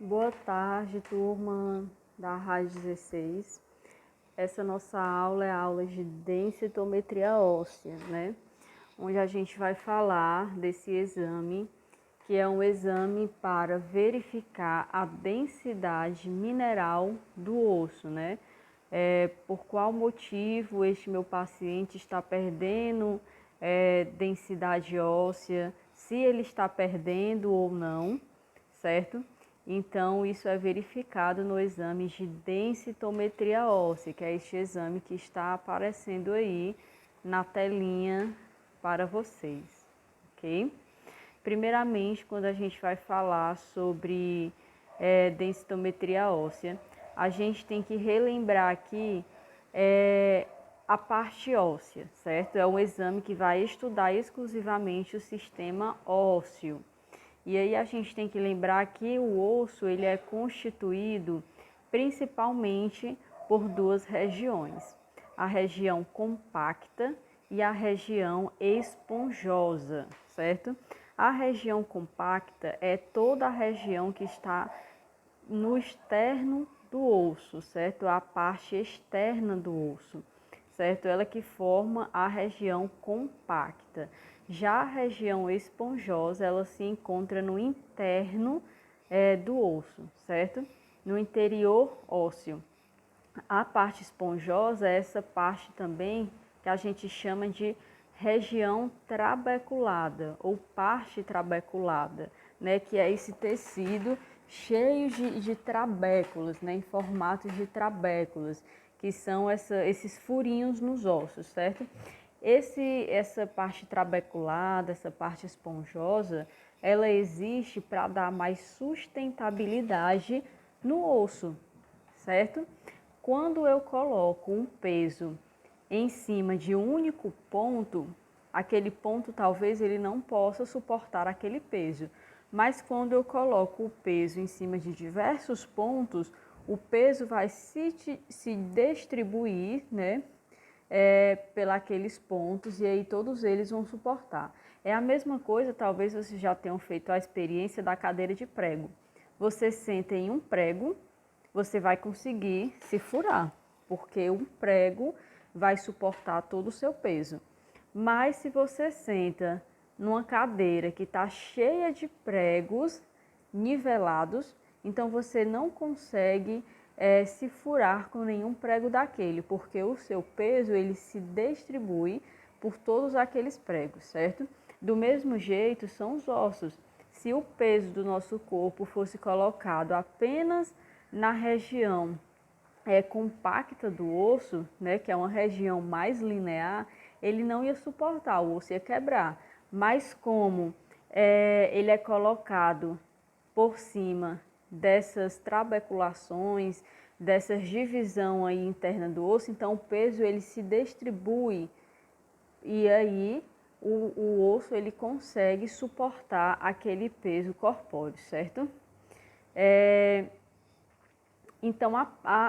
Boa tarde, turma da Rádio 16. Essa nossa aula é a aula de densitometria óssea, né? Onde a gente vai falar desse exame, que é um exame para verificar a densidade mineral do osso, né? Por qual motivo este meu paciente está perdendo densidade óssea, se ele está perdendo ou não, certo? Então, isso é verificado no exame de densitometria óssea, que é este exame que está aparecendo aí na telinha para vocês, ok? Primeiramente, quando a gente vai falar sobre densitometria óssea, a gente tem que relembrar aqui a parte óssea, certo? É um exame que vai estudar exclusivamente o sistema ósseo. E aí a gente tem que lembrar que o osso ele é constituído principalmente por duas regiões, a região compacta e a região esponjosa, certo? A região compacta é toda a região que está no externo do osso, certo? A parte externa do osso, certo? Ela que forma a região compacta. Já a região esponjosa, ela se encontra no interno do osso, certo? No interior ósseo. A parte esponjosa é essa parte também que a gente chama de região trabeculada ou parte trabeculada, né? Que é esse tecido cheio de trabéculas, né? Em formatos de trabéculas, que são esses furinhos nos ossos, certo? Essa parte trabeculada, essa parte esponjosa, ela existe para dar mais sustentabilidade no osso, certo? Quando eu coloco um peso em cima de um único ponto, aquele ponto talvez ele não possa suportar aquele peso. Mas quando eu coloco o peso em cima de diversos pontos, o peso vai se distribuir, né? Pelos pontos e aí todos eles vão suportar. É a mesma coisa, talvez vocês já tenham feito a experiência da cadeira de prego. Você senta em um prego, você vai conseguir se furar, porque um prego vai suportar todo o seu peso. Mas se você senta numa cadeira que está cheia de pregos nivelados, então você não consegue se furar com nenhum prego daquele, porque o seu peso ele se distribui por todos aqueles pregos, certo? Do mesmo jeito são os ossos. Se o peso do nosso corpo fosse colocado apenas na região compacta do osso, né, que é uma região mais linear, ele não ia suportar, o osso ia quebrar. Mas como ele é colocado por cima dessas trabeculações, dessas divisão aí interna do osso, então o peso ele se distribui e aí o osso ele consegue suportar aquele peso corpóreo, certo? Então,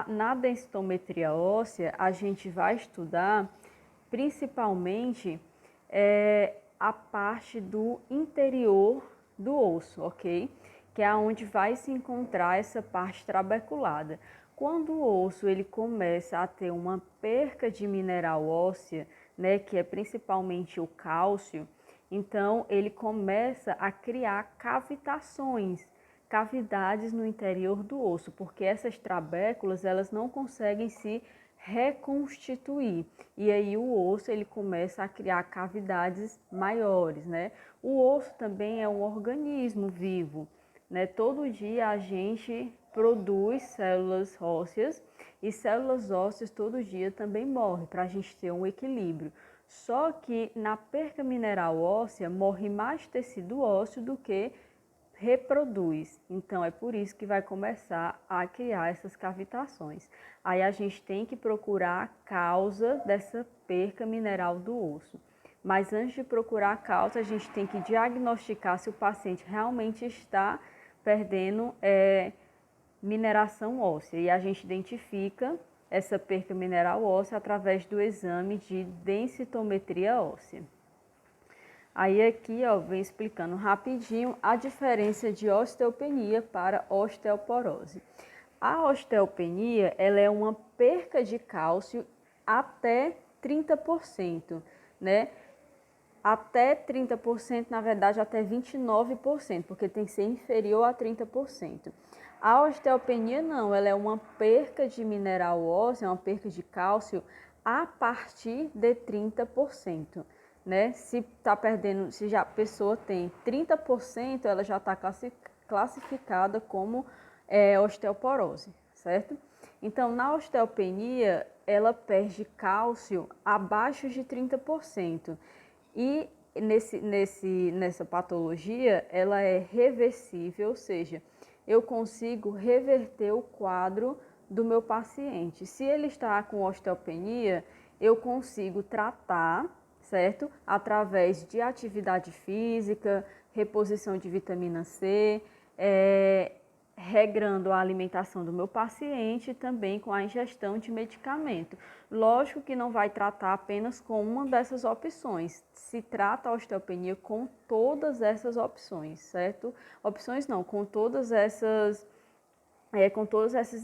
na densitometria óssea, a gente vai estudar principalmente a parte do interior do osso, ok? Que é onde vai se encontrar essa parte trabeculada. Quando o osso ele começa a ter uma perca de mineral óssea, né, que é principalmente o cálcio, então ele começa a criar cavitações, cavidades no interior do osso, porque essas trabéculas elas não conseguem se reconstituir e aí o osso ele começa a criar cavidades maiores, né? O osso também é um organismo vivo, né? Todo dia a gente produz células ósseas e células ósseas todo dia também morrem para a gente ter um equilíbrio. Só que na perca mineral óssea morre mais tecido ósseo do que reproduz. Então é por isso que vai começar a criar essas cavitações. Aí a gente tem que procurar a causa dessa perca mineral do osso. Mas antes de procurar a causa, a gente tem que diagnosticar se o paciente realmente está perdendo mineração óssea. E a gente identifica essa perca mineral óssea através do exame de densitometria óssea. Aí aqui, ó, vem explicando rapidinho a diferença de osteopenia para osteoporose. A osteopenia, ela é uma perca de cálcio até 30%, né? Até 30%, na verdade até 29%, porque tem que ser inferior a 30%. A osteopenia não, ela é uma perca de mineral ósseo, é uma perca de cálcio a partir de 30%, né? Se tá perdendo, se já a pessoa tem 30%, ela já está classificada como osteoporose, certo? Então, na osteopenia, ela perde cálcio abaixo de 30%. E nessa patologia, ela é reversível, ou seja, eu consigo reverter o quadro do meu paciente. Se ele está com osteopenia, eu consigo tratar, certo? Através de atividade física, reposição de vitamina C, regrando a alimentação do meu paciente, também com a ingestão de medicamento. Lógico que não vai tratar apenas com uma dessas opções, se trata a osteopenia com todas essas opções, certo? Opções não, com todas essas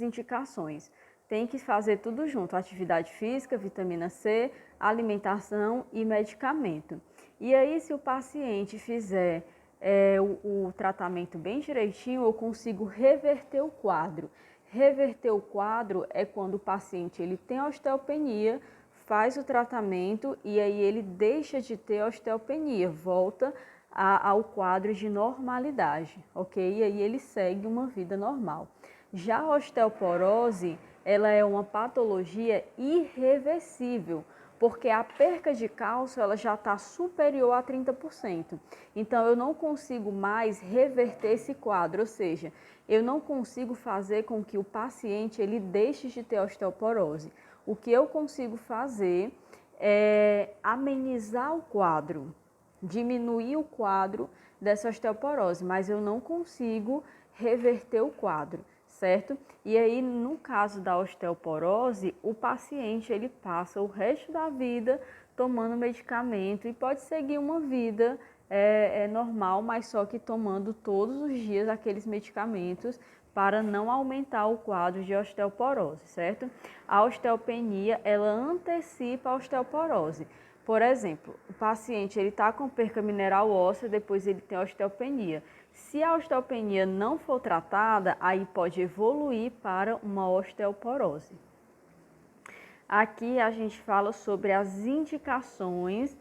indicações. Tem que fazer tudo junto, atividade física, vitamina C, alimentação e medicamento. E aí, se o paciente fizer o tratamento bem direitinho, eu consigo reverter o quadro. Reverter o quadro é quando o paciente ele tem osteopenia, faz o tratamento e aí ele deixa de ter osteopenia, volta ao quadro de normalidade, ok? E aí ele segue uma vida normal. Já a osteoporose, ela é uma patologia irreversível, porque a perca de cálcio ela já está superior a 30%. Então, eu não consigo mais reverter esse quadro, ou seja, eu não consigo fazer com que o paciente ele deixe de ter osteoporose. O que eu consigo fazer é amenizar o quadro, diminuir o quadro dessa osteoporose, mas eu não consigo reverter o quadro, certo? E aí, no caso da osteoporose, o paciente ele passa o resto da vida tomando medicamento e pode seguir uma vida normal, mas só que tomando todos os dias aqueles medicamentos para não aumentar o quadro de osteoporose, certo? A osteopenia, ela antecipa a osteoporose. Por exemplo, o paciente ele está com perca mineral óssea, depois ele tem osteopenia. Se a osteopenia não for tratada, aí pode evoluir para uma osteoporose. Aqui a gente fala sobre as indicações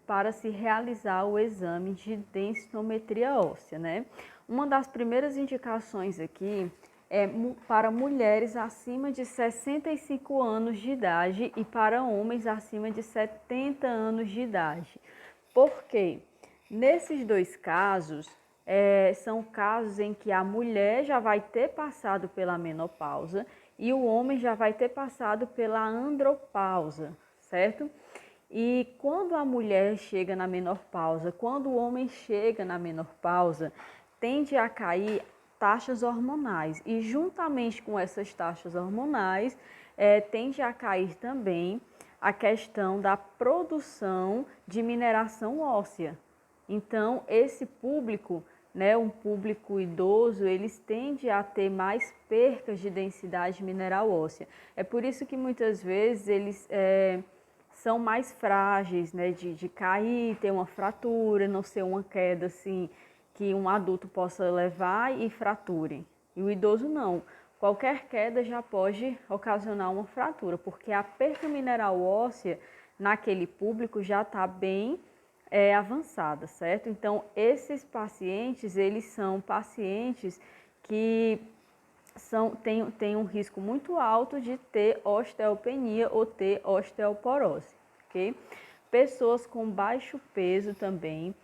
para se realizar o exame de densitometria óssea, né? Uma das primeiras indicações aqui é para mulheres acima de 65 anos de idade e para homens acima de 70 anos de idade. Por quê? Nesses dois casos, são casos em que a mulher já vai ter passado pela menopausa e o homem já vai ter passado pela andropausa, certo? E quando a mulher chega na menopausa, quando o homem chega na menopausa, tende a cair taxas hormonais e juntamente com essas taxas hormonais, tende a cair também a questão da produção de mineração óssea. Então, esse público, né, um público idoso, eles tendem a ter mais percas de densidade mineral óssea. É por isso que muitas vezes eles são mais frágeis, né, de cair, ter uma fratura, não ser uma queda assim que um adulto possa levar e frature. E o idoso não. Qualquer queda já pode ocasionar uma fratura, porque a perca mineral óssea naquele público já está bem avançada, certo? Então, esses pacientes, eles são pacientes que têm um risco muito alto de ter osteopenia ou ter osteoporose, ok? Pessoas com baixo peso também,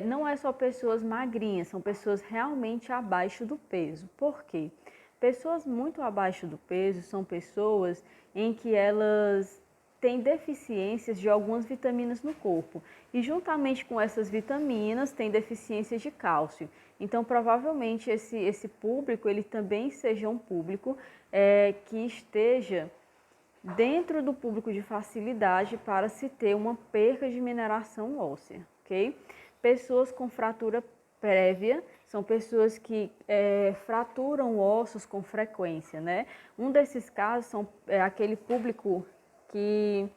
não é só pessoas magrinhas, são pessoas realmente abaixo do peso. Por quê? Pessoas muito abaixo do peso são pessoas em que elas têm deficiências de algumas vitaminas no corpo e juntamente com essas vitaminas tem deficiências de cálcio. Então provavelmente esse público ele também seja um público que esteja dentro do público de facilidade para se ter uma perca de mineração óssea, ok? Pessoas com fratura prévia são pessoas que fraturam ossos com frequência, né? Um desses casos é aquele público que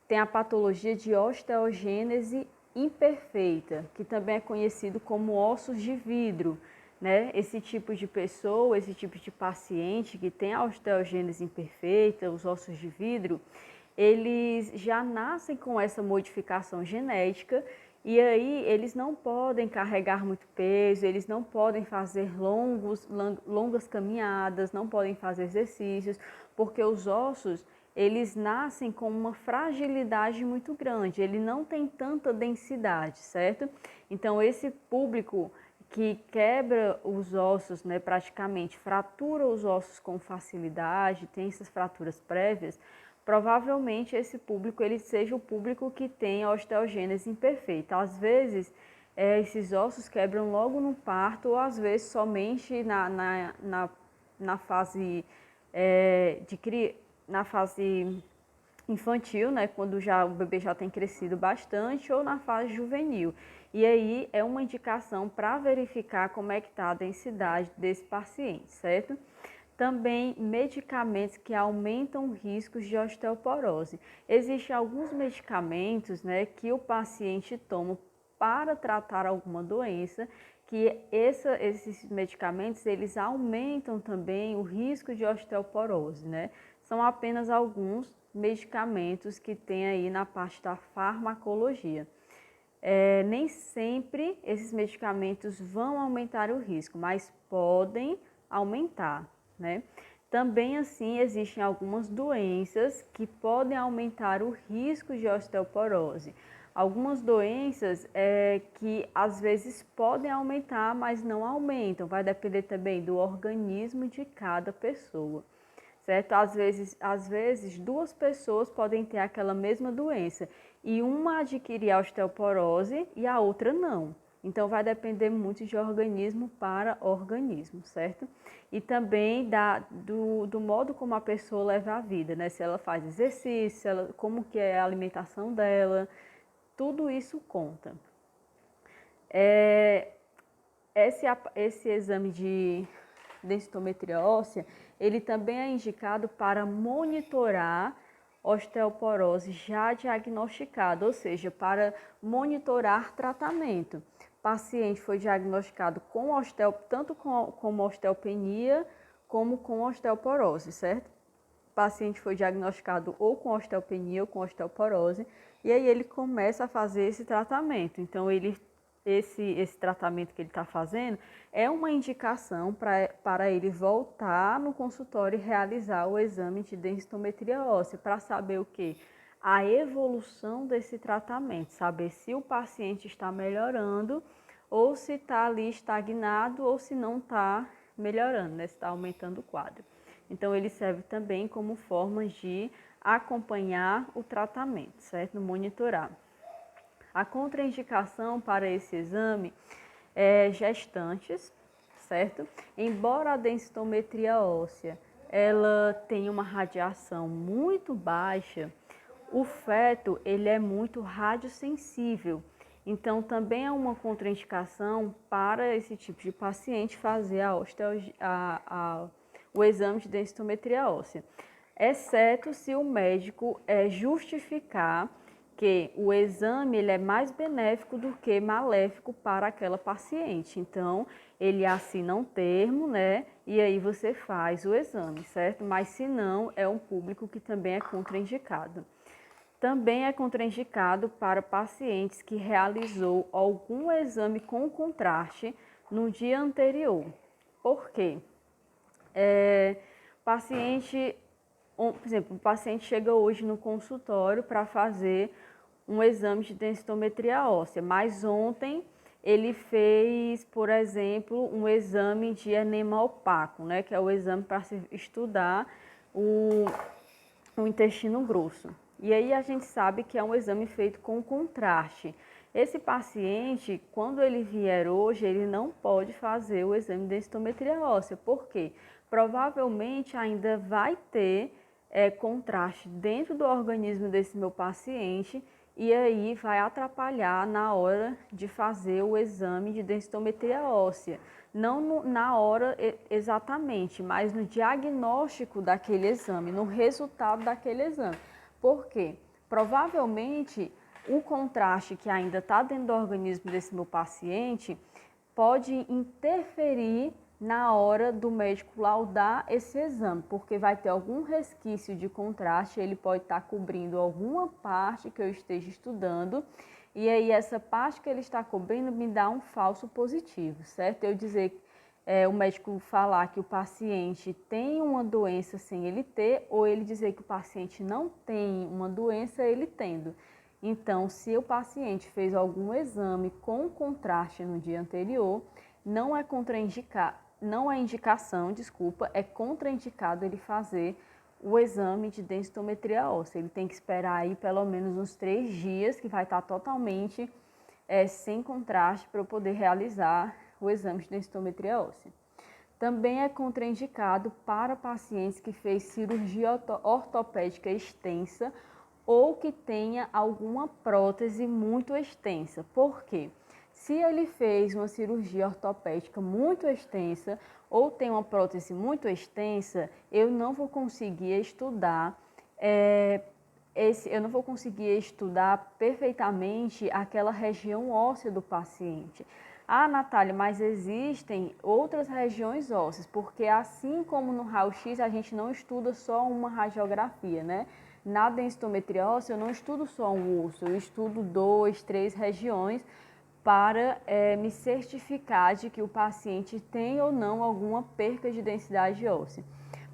tem a patologia de osteogênese imperfeita, que também é conhecido como ossos de vidro, né? Esse tipo de pessoa, esse tipo de paciente que tem a osteogênese imperfeita, os ossos de vidro, eles já nascem com essa modificação genética e aí eles não podem carregar muito peso, eles não podem fazer longas caminhadas, não podem fazer exercícios, porque os ossos eles nascem com uma fragilidade muito grande, ele não tem tanta densidade, certo? Então esse público que quebra os ossos, né, praticamente fratura os ossos com facilidade, tem essas fraturas prévias, provavelmente esse público ele seja o público que tem a osteogênese imperfeita. Às vezes, esses ossos quebram logo no parto ou às vezes somente na fase na fase infantil, né, quando já o bebê já tem crescido bastante, ou na fase juvenil. E aí é uma indicação para verificar como é que está a densidade desse paciente, certo? Também medicamentos que aumentam riscos de osteoporose. Existem alguns medicamentos, né, que o paciente toma para tratar alguma doença, que esses medicamentos eles aumentam também o risco de osteoporose, né? São apenas alguns medicamentos que tem aí na parte da farmacologia. Nem sempre esses medicamentos vão aumentar o risco, mas podem aumentar, né? Também assim existem algumas doenças que podem aumentar o risco de osteoporose. Algumas doenças que às vezes podem aumentar, mas não aumentam, vai depender também do organismo de cada pessoa. Certo? Às vezes duas pessoas podem ter aquela mesma doença e uma adquirir a osteoporose e a outra não. Então vai depender muito de organismo para organismo, certo? E também do modo como a pessoa leva a vida, né? Se ela faz exercício, como que é a alimentação dela, tudo isso conta. Esse exame de densitometria óssea, ele também é indicado para monitorar osteoporose já diagnosticada, ou seja, para monitorar tratamento. O paciente foi diagnosticado com tanto com osteopenia como com osteoporose, certo? O paciente foi diagnosticado ou com osteopenia ou com osteoporose, e aí ele começa a fazer esse tratamento. Então, esse tratamento que ele está fazendo é uma indicação para ele voltar no consultório e realizar o exame de densitometria óssea para saber o quê? A evolução desse tratamento, saber se o paciente está melhorando ou se está ali estagnado ou se não está melhorando, né? Se está aumentando o quadro. Então, ele serve também como forma de acompanhar o tratamento, certo? Monitorar. A contraindicação para esse exame é gestantes, certo? Embora a densitometria óssea ela tenha uma radiação muito baixa, o feto ele é muito radiosensível. Então também é uma contraindicação para esse tipo de paciente fazer o exame de densitometria óssea, exceto se o médico justificar que o exame ele é mais benéfico do que maléfico para aquela paciente. Então, ele assina um termo, né? E aí você faz o exame, certo? Mas se não, é um público que também é contraindicado. Também é contraindicado para pacientes que realizou algum exame com contraste no dia anterior. Por quê? Por exemplo, o paciente chega hoje no consultório para fazer um exame de densitometria óssea, mas ontem ele fez, por exemplo, um exame de enema opaco, né, que é o exame para se estudar o intestino grosso. E aí a gente sabe que é um exame feito com contraste. Esse paciente, quando ele vier hoje, ele não pode fazer o exame de densitometria óssea. Por quê? Provavelmente ainda vai ter contraste dentro do organismo desse meu paciente e aí vai atrapalhar na hora de fazer o exame de densitometria óssea. Não na hora exatamente, mas no diagnóstico daquele exame, no resultado daquele exame. Por quê? Provavelmente o contraste que ainda está dentro do organismo desse meu paciente pode interferir na hora do médico laudar esse exame, porque vai ter algum resquício de contraste, ele pode estar cobrindo alguma parte que eu esteja estudando, e aí essa parte que ele está cobrindo me dá um falso positivo, certo? Eu dizer, o médico falar que o paciente tem uma doença sem ele ter, ou ele dizer que o paciente não tem uma doença, ele tendo. Então, se o paciente fez algum exame com contraste no dia anterior, não é indicação, é contraindicado ele fazer o exame de densitometria óssea. Ele tem que esperar aí pelo menos uns 3 dias, que vai estar totalmente sem contraste para eu poder realizar o exame de densitometria óssea. Também é contraindicado para pacientes que fez cirurgia ortopédica extensa ou que tenha alguma prótese muito extensa. Por quê? Se ele fez uma cirurgia ortopédica muito extensa ou tem uma prótese muito extensa, eu não vou conseguir estudar perfeitamente aquela região óssea do paciente. Ah, Natália, mas existem outras regiões ósseas, porque assim como no raio-x a gente não estuda só uma radiografia, né? Na densitometria óssea eu não estudo só um osso, eu estudo 2, 3 regiões para me certificar de que o paciente tem ou não alguma perca de densidade óssea.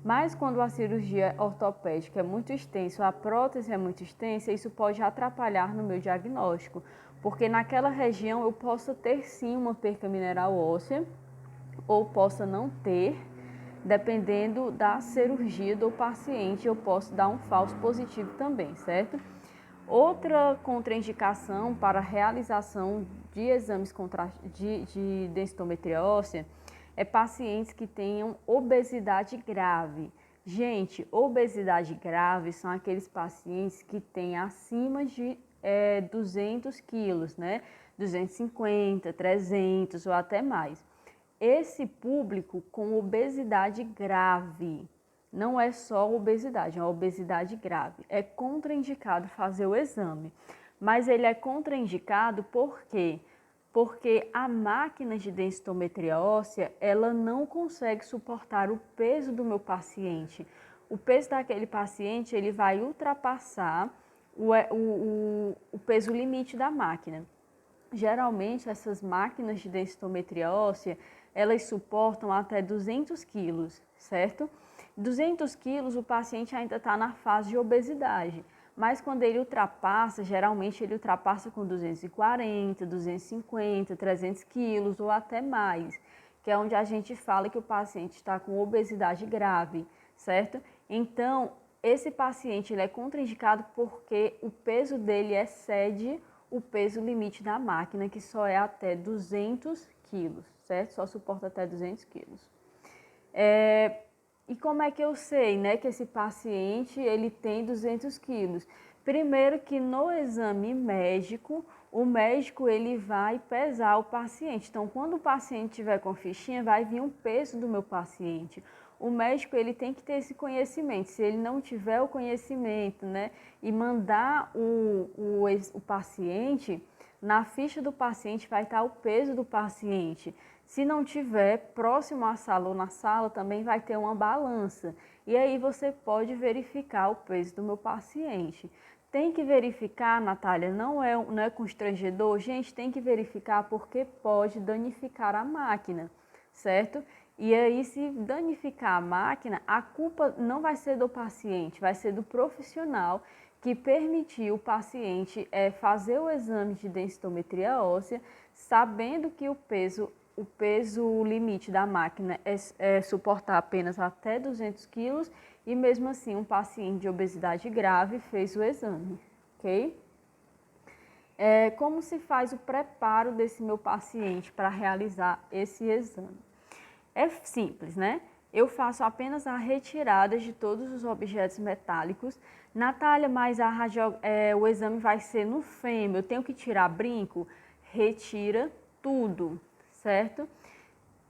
Mas quando a cirurgia ortopédica é muito extensa, a prótese é muito extensa, isso pode atrapalhar no meu diagnóstico, porque naquela região eu posso ter sim uma perca mineral óssea ou possa não ter, dependendo da cirurgia do paciente, eu posso dar um falso positivo também, certo? Outra contraindicação para a realização de exames de densitometria óssea é pacientes que tenham obesidade grave. Gente, obesidade grave são aqueles pacientes que têm acima de 200 quilos, né? 250, 300 ou até mais. Esse público com obesidade grave, não é só obesidade, é uma obesidade grave. É contraindicado fazer o exame, mas ele é contraindicado por quê? Porque a máquina de densitometria óssea, ela não consegue suportar o peso do meu paciente. O peso daquele paciente, ele vai ultrapassar o peso limite da máquina. Geralmente, essas máquinas de densitometria óssea, elas suportam até 200 quilos, certo? 200 quilos, o paciente ainda está na fase de obesidade, mas quando ele ultrapassa, geralmente ele ultrapassa com 240, 250, 300 quilos ou até mais, que é onde a gente fala que o paciente está com obesidade grave, certo? Então, esse paciente ele é contraindicado porque o peso dele excede o peso limite da máquina, que só é até 200 quilos, certo? Só suporta até 200 quilos. E como é que eu sei, né, que esse paciente ele tem 200 quilos? Primeiro que no exame médico, o médico ele vai pesar o paciente. Então, quando o paciente tiver com fichinha, vai vir um peso do meu paciente. O médico ele tem que ter esse conhecimento. Se ele não tiver o conhecimento, né, e mandar o paciente, na ficha do paciente vai estar o peso do paciente. Se não tiver próximo à sala ou na sala, também vai ter uma balança. E aí você pode verificar o peso do meu paciente. Tem que verificar, Natália, não é constrangedor? Gente, tem que verificar porque pode danificar a máquina, certo? E aí, se danificar a máquina, a culpa não vai ser do paciente, vai ser do profissional que permitiu o paciente fazer o exame de densitometria óssea, sabendo que o peso limite da máquina é suportar apenas até 200 quilos e mesmo assim um paciente de obesidade grave fez o exame, ok? Como se faz o preparo desse meu paciente para realizar esse exame? É simples, né? eu faço apenas a retirada de todos os objetos metálicos. Natália, mas o exame vai ser no fêmur, eu tenho que tirar brinco? Retira tudo, certo?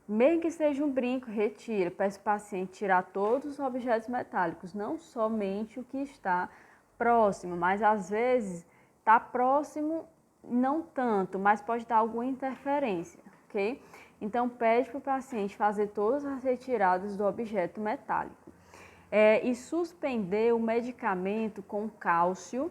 Mesmo que seja um brinco, retira. Peço ao paciente tirar todos os objetos metálicos, não somente o que está próximo, mas às vezes está próximo, não tanto, mas pode dar alguma interferência, ok? Então, pede para o paciente fazer todas as retiradas do objeto metálico. E suspender o medicamento com cálcio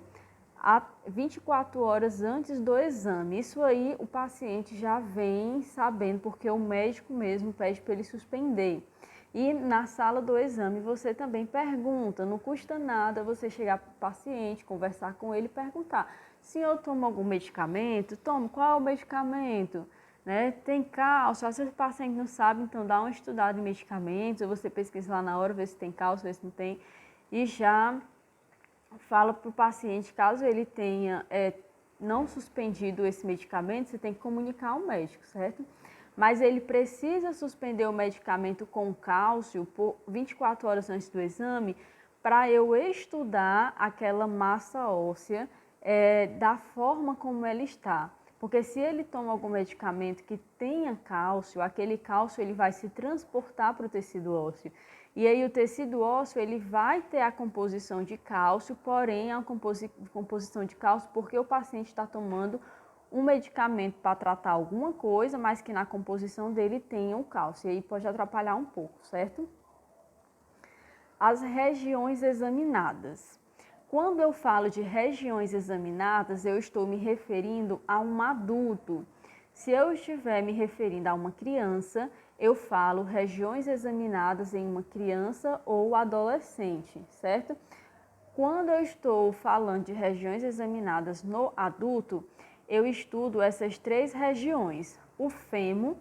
a 24 horas antes do exame. Isso aí o paciente já vem sabendo, porque o médico mesmo pede para ele suspender. E na sala do exame você também pergunta, não custa nada você chegar para o paciente, conversar com ele e perguntar: senhor toma algum medicamento? Toma, qual é o medicamento? Né? Tem cálcio? Às vezes o paciente não sabe, então dá uma estudada em medicamentos, ou você pesquisa lá na hora, vê se tem cálcio, vê se não tem, e já fala para o paciente, caso ele tenha não suspendido esse medicamento, você tem que comunicar ao médico, certo? Mas ele precisa suspender o medicamento com cálcio por 24 horas antes do exame para eu estudar aquela massa óssea da forma como ela está. Porque se ele toma algum medicamento que tenha cálcio, aquele cálcio ele vai se transportar para o tecido ósseo. E aí o tecido ósseo ele vai ter a composição de cálcio, porém é uma composição de cálcio porque o paciente está tomando um medicamento para tratar alguma coisa, mas que na composição dele tenha o cálcio. E aí pode atrapalhar um pouco, certo? As regiões examinadas. Quando eu falo de regiões examinadas, eu estou me referindo a um adulto. Se eu estiver me referindo a uma criança, eu falo regiões examinadas em uma criança ou adolescente, certo? Quando eu estou falando de regiões examinadas no adulto, eu estudo essas três regiões: o fêmur,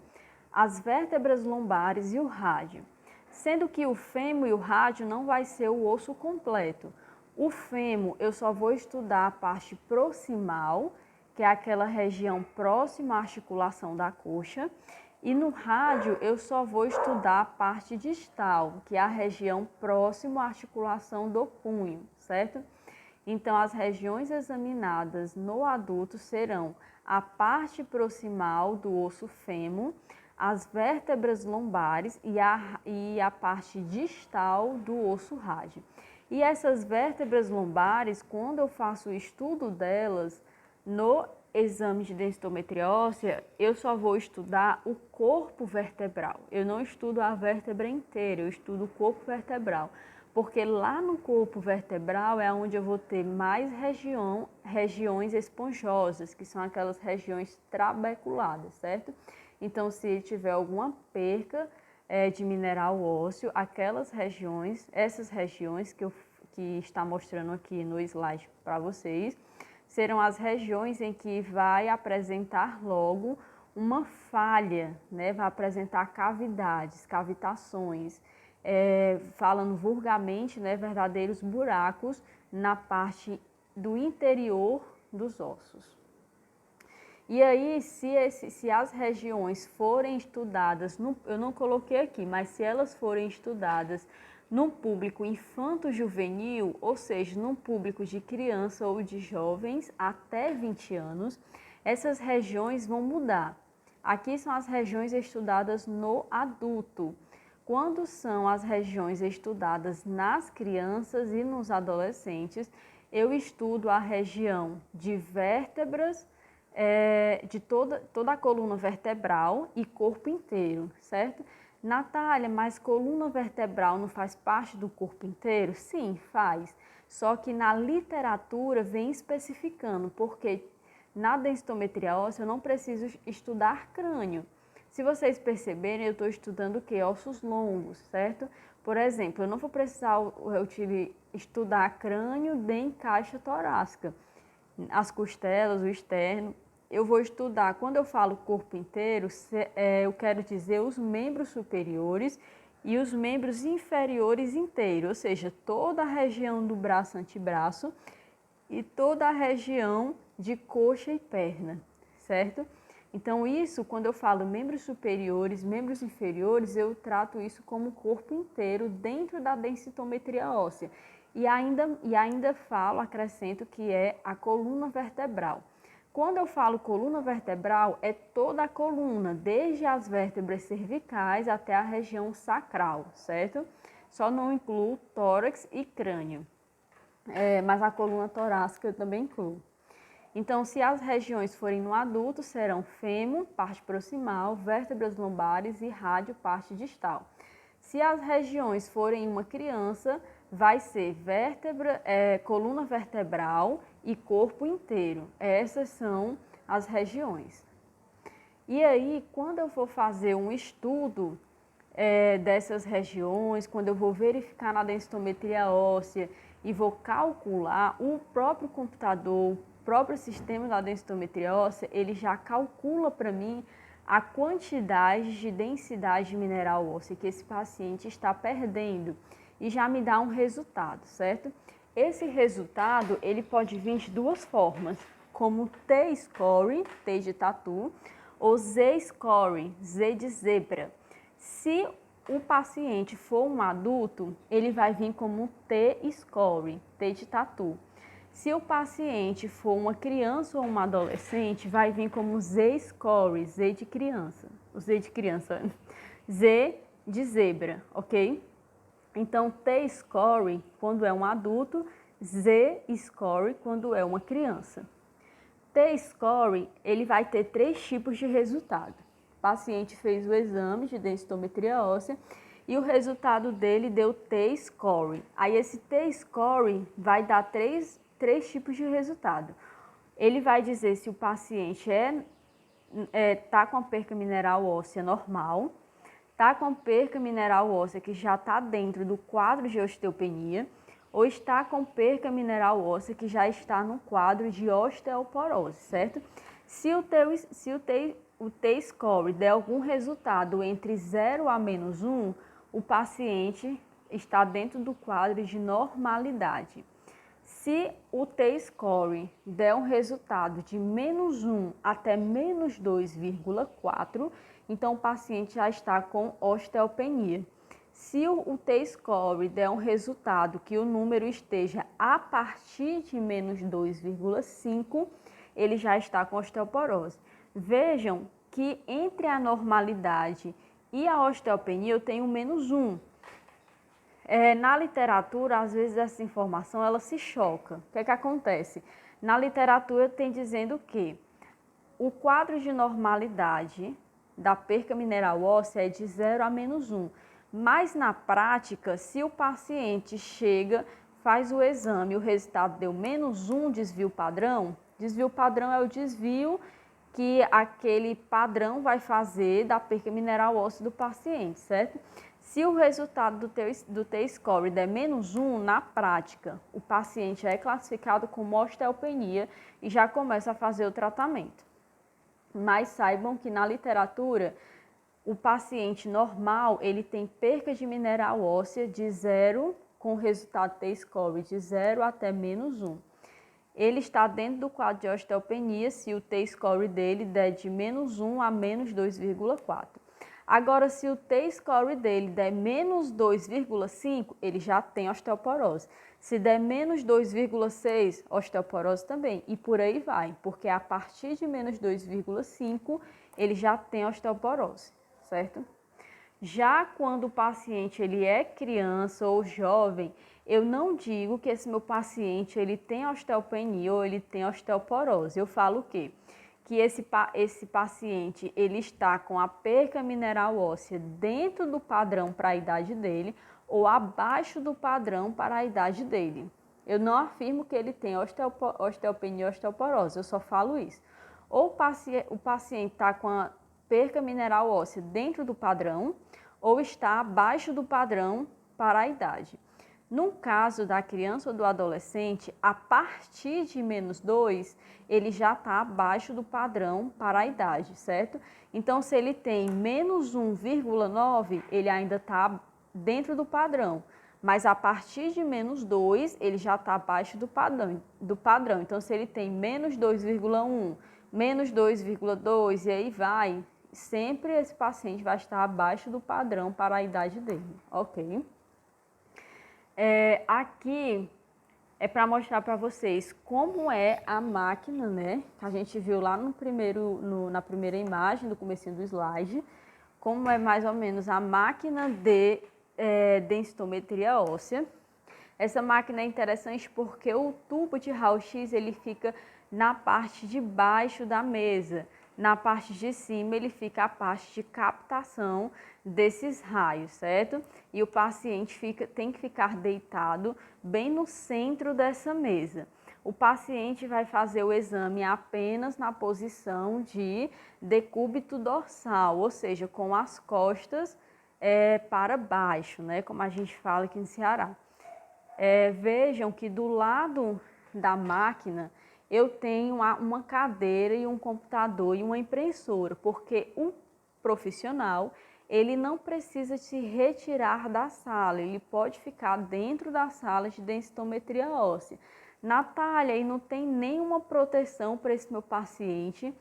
as vértebras lombares e o rádio. Sendo que o fêmur e o rádio não vai ser o osso completo. O fêmur eu só vou estudar a parte proximal, que é aquela região próxima à articulação da coxa, e no rádio eu só vou estudar a parte distal, que é a região próxima à articulação do punho, certo? Então, as regiões examinadas no adulto serão a parte proximal do osso fêmur, as vértebras lombares e a parte distal do osso rádio. E essas vértebras lombares, quando eu faço o estudo delas no exame de densitometria óssea, eu só vou estudar o corpo vertebral. Eu não estudo a vértebra inteira, eu estudo o corpo vertebral. Porque lá no corpo vertebral é onde eu vou ter mais regiões esponjosas, que são aquelas regiões trabeculadas, certo? Então, se tiver alguma perca de mineral ósseo, essas regiões que está mostrando aqui no slide para vocês, serão as regiões em que vai apresentar logo uma falha, né? Vai apresentar cavidades, cavitações, falando vulgarmente, né, verdadeiros buracos na parte do interior dos ossos. E aí, se as regiões forem estudadas, eu não coloquei aqui, mas se elas forem estudadas num público infanto-juvenil, ou seja, num público de criança ou de jovens até 20 anos, essas regiões vão mudar. Aqui são as regiões estudadas no adulto. Quando são as regiões estudadas nas crianças e nos adolescentes, eu estudo a região de vértebras, de toda a coluna vertebral e corpo inteiro, certo? Natália, mas coluna vertebral não faz parte do corpo inteiro? Sim, faz. Só que na literatura vem especificando, porque na densitometria óssea eu não preciso estudar crânio. Se vocês perceberem, eu estou estudando o quê? Ossos longos, certo? Por exemplo, eu não vou precisar estudar crânio nem caixa torácica, as costelas, o externo. Eu vou estudar, quando eu falo corpo inteiro, eu quero dizer os membros superiores e os membros inferiores inteiros, ou seja, toda a região do braço antebraço e toda a região de coxa e perna, certo? Então, isso, quando eu falo membros superiores, membros inferiores, eu trato isso como corpo inteiro dentro da densitometria óssea. E ainda falo, acrescento que é a coluna vertebral. Quando eu falo coluna vertebral, é toda a coluna, desde as vértebras cervicais até a região sacral, certo? Só não incluo tórax e crânio, mas a coluna torácica eu também incluo. Então, se as regiões forem no adulto, serão fêmur, parte proximal, vértebras lombares e rádio, parte distal. Se as regiões forem em uma criança, vai ser coluna vertebral e corpo inteiro. Essas são as regiões. E aí, quando eu for fazer um estudo dessas regiões, quando eu vou verificar na densitometria óssea e vou calcular, o próprio computador, o próprio sistema da densitometria óssea, ele já calcula para mim a quantidade de densidade mineral óssea que esse paciente está perdendo e já me dá um resultado, certo? Esse resultado, ele pode vir de duas formas, como T-score, T de tatu, ou Z-score, Z de zebra. Se o paciente for um adulto, ele vai vir como T-score, T de tatu. Se o paciente for uma criança ou uma adolescente, vai vir como Z-score, Z de criança. O Z de criança, Z de zebra, ok? Então, T-score quando é um adulto, Z-score quando é uma criança. T-score, ele vai ter 3 tipos de resultado. O paciente fez o exame de densitometria óssea e o resultado dele deu T-score. Aí esse T-score vai dar três tipos de resultado. Ele vai dizer se o paciente está com a perca mineral óssea normal, está com a perca mineral óssea que já está dentro do quadro de osteopenia, ou está com perca mineral óssea que já está no quadro de osteoporose, certo? Se o T-score der algum resultado entre 0 a -1, o paciente está dentro do quadro de normalidade. Se o T-score der um resultado de -1 até -2,4, então o paciente já está com osteopenia. Se o T-score der um resultado que o número esteja a partir de -2,5, ele já está com osteoporose. Vejam que entre a normalidade e a osteopenia eu tenho -1. Na literatura, às vezes essa informação ela se choca. O que é que acontece? Na literatura tem dizendo que o quadro de normalidade da perca mineral óssea é de 0 a -1. Mas na prática, se o paciente chega, faz o exame e o resultado deu -1 desvio padrão é o desvio que aquele padrão vai fazer da perca mineral óssea do paciente, certo? Se o resultado do T-score der -1, na prática, o paciente é classificado como osteopenia e já começa a fazer o tratamento. Mas saibam que na literatura, o paciente normal, ele tem perca de mineral óssea de 0, com resultado T-score de 0 até -1. Ele está dentro do quadro de osteopenia se o T-score dele der de -1 a -2,4. Agora, se o T-score dele der -2,5, ele já tem osteoporose. Se der -2,6, osteoporose também. E por aí vai, porque a partir de -2,5, ele já tem osteoporose, certo? Já quando o paciente ele é criança ou jovem, eu não digo que esse meu paciente ele tem osteopenia ou ele tem osteoporose. Eu falo o quê? Que esse paciente ele está com a perca mineral óssea dentro do padrão para a idade dele ou abaixo do padrão para a idade dele. Eu não afirmo que ele tem osteopenia ou osteoporose, eu só falo isso. Ou o paciente está com a perca mineral óssea dentro do padrão ou está abaixo do padrão para a idade. No caso da criança ou do adolescente, a partir de -2, ele já está abaixo do padrão para a idade, certo? Então, se ele tem -1,9, ele ainda está dentro do padrão, mas a partir de -2, ele já está abaixo do padrão. Então, se ele tem -2,1, menos 2,2 e aí vai. Sempre esse paciente vai estar abaixo do padrão para a idade dele, ok? Aqui é para mostrar para vocês como é a máquina, né? Que a gente viu lá na primeira imagem, do comecinho do slide, como é mais ou menos a máquina de densitometria óssea. Essa máquina é interessante porque o tubo de raio-x ele fica na parte de baixo da mesa. Na parte de cima ele fica a parte de captação desses raios, certo? E o paciente tem que ficar deitado bem no centro dessa mesa. O paciente vai fazer o exame apenas na posição de decúbito dorsal, ou seja, com as costas para baixo, né? Como a gente fala aqui no Ceará. Vejam que do lado da máquina eu tenho uma cadeira e um computador e uma impressora, porque o profissional ele não precisa se retirar da sala, ele pode ficar dentro da sala de densitometria óssea. Natália, e não tem nenhuma proteção para esse meu paciente.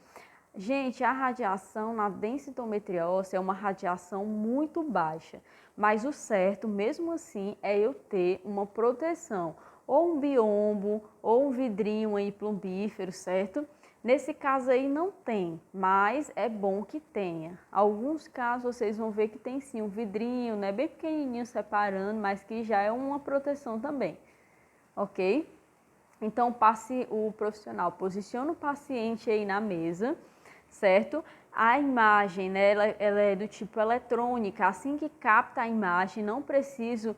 Gente, a radiação na densitometria óssea é uma radiação muito baixa, mas o certo, mesmo assim, é eu ter uma proteção, ou um biombo, ou um vidrinho aí plumbífero, certo? Nesse caso aí não tem, mas é bom que tenha. Alguns casos vocês vão ver que tem sim um vidrinho, né, bem pequenininho separando, mas que já é uma proteção também, ok? Então, o profissional posiciona o paciente aí na mesa, certo? A imagem, né, ela é do tipo eletrônica, assim que capta a imagem, não preciso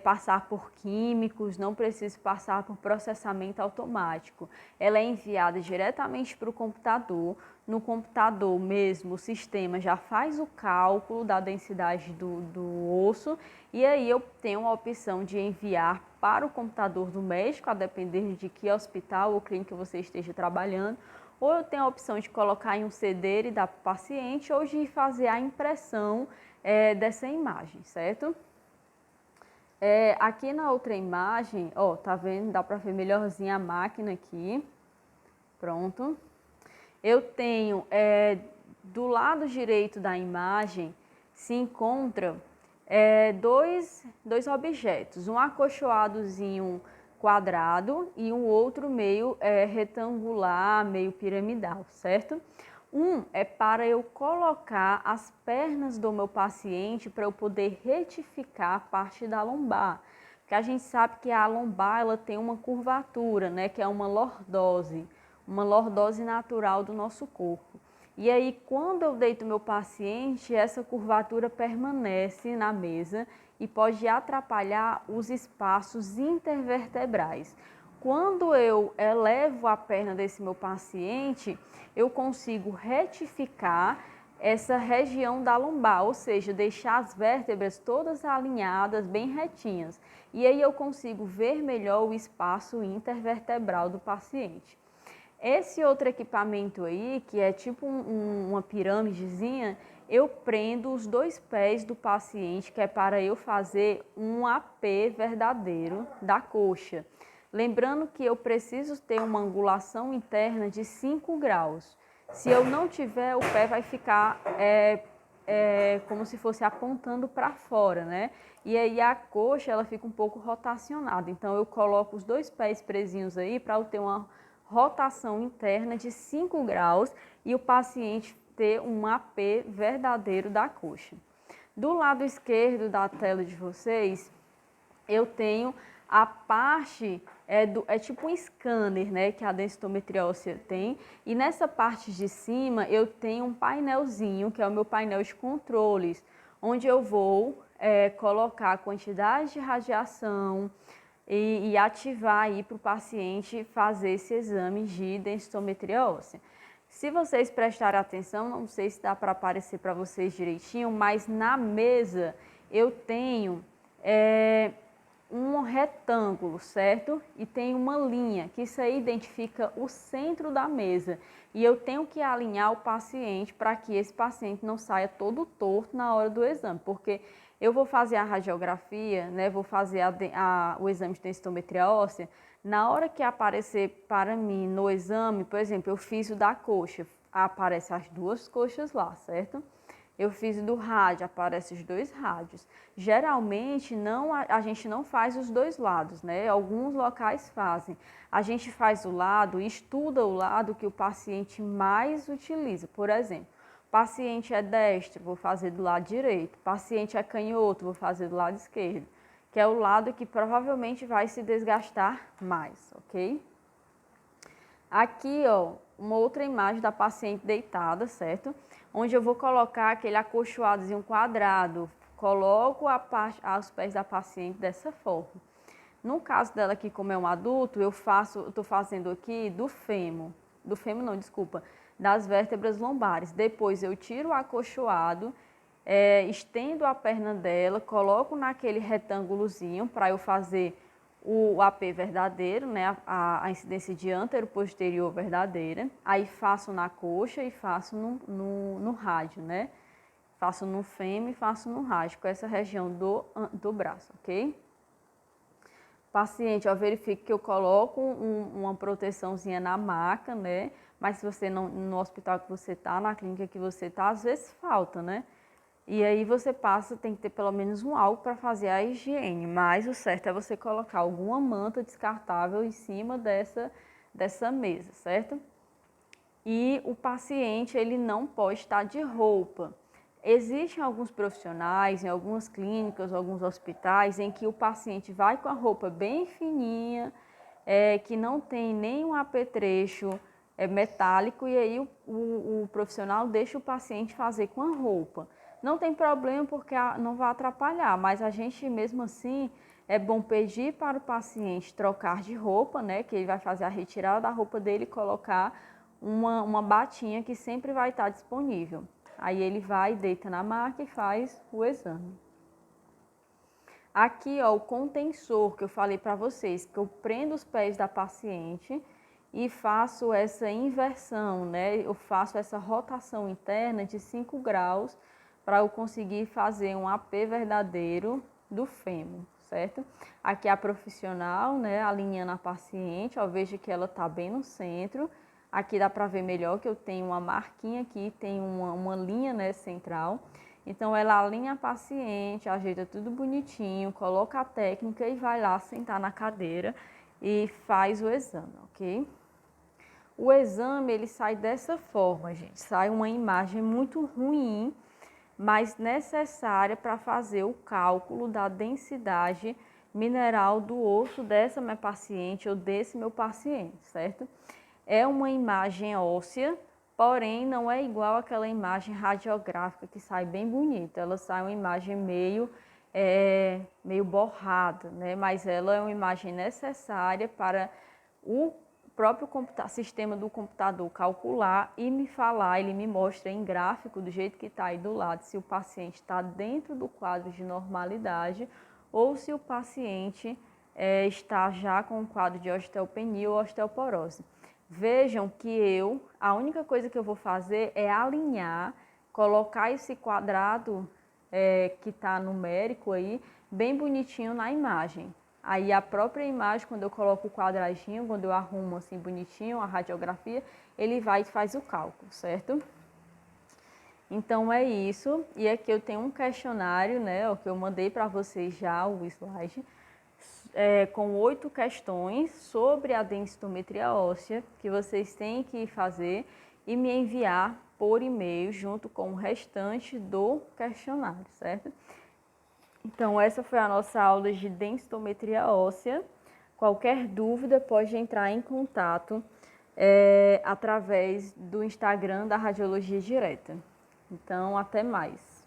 passar por químicos, não preciso passar por processamento automático. Ela é enviada diretamente para o computador. No computador mesmo, o sistema já faz o cálculo da densidade do osso e aí eu tenho a opção de enviar para o computador do médico, a depender de que hospital ou clínica você esteja trabalhando, ou eu tenho a opção de colocar em um CD e dar para o paciente, ou de fazer a impressão dessa imagem, certo? Aqui na outra imagem, ó, tá vendo? Dá para ver melhorzinho a máquina aqui. Pronto. Eu tenho, do lado direito da imagem, se encontra dois objetos, um acolchoadozinho quadrado e um outro meio retangular, meio piramidal, certo? Um é para eu colocar as pernas do meu paciente para eu poder retificar a parte da lombar. Porque a gente sabe que a lombar ela tem uma curvatura, né, que é uma lordose natural do nosso corpo. E aí, quando eu deito meu paciente, essa curvatura permanece na mesa e pode atrapalhar os espaços intervertebrais. Quando eu elevo a perna desse meu paciente, eu consigo retificar essa região da lombar, ou seja, deixar as vértebras todas alinhadas, bem retinhas. E aí eu consigo ver melhor o espaço intervertebral do paciente. Esse outro equipamento aí, que é tipo uma pirâmidezinha, eu prendo os dois pés do paciente, que é para eu fazer um AP verdadeiro da coxa. Lembrando que eu preciso ter uma angulação interna de 5 graus. Se eu não tiver, o pé vai ficar como se fosse apontando para fora, né? E aí a coxa ela fica um pouco rotacionada. Então eu coloco os dois pés presinhos aí para eu ter uma rotação interna de 5 graus e o paciente ter um AP verdadeiro da coxa. Do lado esquerdo da tela de vocês, eu tenho a parte, é tipo um scanner, né, que a densitometria óssea tem, e nessa parte de cima eu tenho um painelzinho, que é o meu painel de controles, onde eu vou colocar a quantidade de radiação e ativar aí para o paciente fazer esse exame de densitometria óssea. Se vocês prestarem atenção, não sei se dá para aparecer para vocês direitinho, mas na mesa eu tenho um retângulo, certo? E tem uma linha, que isso aí identifica o centro da mesa. E eu tenho que alinhar o paciente para que esse paciente não saia todo torto na hora do exame, porque eu vou fazer a radiografia, né? Vou fazer o exame de densitometria óssea. Na hora que aparecer para mim no exame, por exemplo, eu fiz o da coxa, aparecem as duas coxas lá, certo? Eu fiz do rádio, aparecem os dois rádios. Geralmente a gente não faz os dois lados, né? Alguns locais fazem. A gente faz o lado, estuda o lado que o paciente mais utiliza. Por exemplo, paciente é destro, vou fazer do lado direito. Paciente é canhoto, vou fazer do lado esquerdo. Que é o lado que provavelmente vai se desgastar mais, ok? Aqui, ó, uma outra imagem da paciente deitada, certo? Onde eu vou colocar aquele acolchoadozinho quadrado. Coloco os pés da paciente dessa forma. No caso dela aqui, como é um adulto, eu estou fazendo aqui do fêmur não, desculpa, das vértebras lombares. Depois eu tiro o acolchoado, estendo a perna dela, coloco naquele retângulozinho para eu fazer o AP verdadeiro, né, a incidência de antero-posterior verdadeira. Aí faço na coxa e faço no rádio, né? Faço no fêmur e faço no rádio, com essa região do braço, ok? Paciente, eu verifico que eu coloco uma proteçãozinha na maca, né? Mas se você não, no hospital que você está, na clínica que você está, às vezes falta, né? E aí você tem que ter pelo menos um algo para fazer a higiene, mas o certo é você colocar alguma manta descartável em cima dessa mesa, certo? E o paciente, ele não pode estar de roupa. Existem alguns profissionais, em algumas clínicas, alguns hospitais, em que o paciente vai com a roupa bem fininha, que não tem nenhum apetrecho metálico, e aí o profissional deixa o paciente fazer com a roupa. Não tem problema porque não vai atrapalhar, mas a gente mesmo assim é bom pedir para o paciente trocar de roupa, né? Que ele vai fazer a retirada da roupa dele e colocar uma batinha que sempre vai estar disponível. Aí ele vai, deita na maca e faz o exame. Aqui, ó, o contensor que eu falei para vocês, que eu prendo os pés da paciente e faço essa inversão, né? Eu faço essa rotação interna de 5 graus para eu conseguir fazer um AP verdadeiro do fêmur, certo? Aqui a profissional, né, alinhando a paciente, ó, veja que ela está bem no centro. Aqui dá para ver melhor que eu tenho uma marquinha aqui, tem uma linha, né, central. Então ela alinha a paciente, ajeita tudo bonitinho, coloca a técnica e vai lá sentar na cadeira e faz o exame, ok? O exame ele sai dessa forma, gente. Sai uma imagem muito ruim, mas necessária para fazer o cálculo da densidade mineral do osso dessa minha paciente ou desse meu paciente, certo? É uma imagem óssea, porém não é igual àquela imagem radiográfica que sai bem bonita. Ela sai uma imagem meio borrada, né? Mas ela é uma imagem necessária para o próprio sistema do computador calcular e me falar, ele me mostra em gráfico, do jeito que está aí do lado, se o paciente está dentro do quadro de normalidade ou se o paciente está já com um quadro de osteopenia ou osteoporose. Vejam que a única coisa que eu vou fazer é alinhar, colocar esse quadrado que está numérico aí, bem bonitinho na imagem. Aí a própria imagem, quando eu coloco o quadradinho, quando eu arrumo assim bonitinho a radiografia, ele vai e faz o cálculo, certo? Então é isso. E aqui eu tenho um questionário, né, o que eu mandei para vocês já, o slide, com 8 questões sobre a densitometria óssea, que vocês têm que fazer e me enviar por e-mail junto com o restante do questionário, certo? Então, essa foi a nossa aula de densitometria óssea. Qualquer dúvida pode entrar em contato através do Instagram da Radiologia Direta. Então, até mais.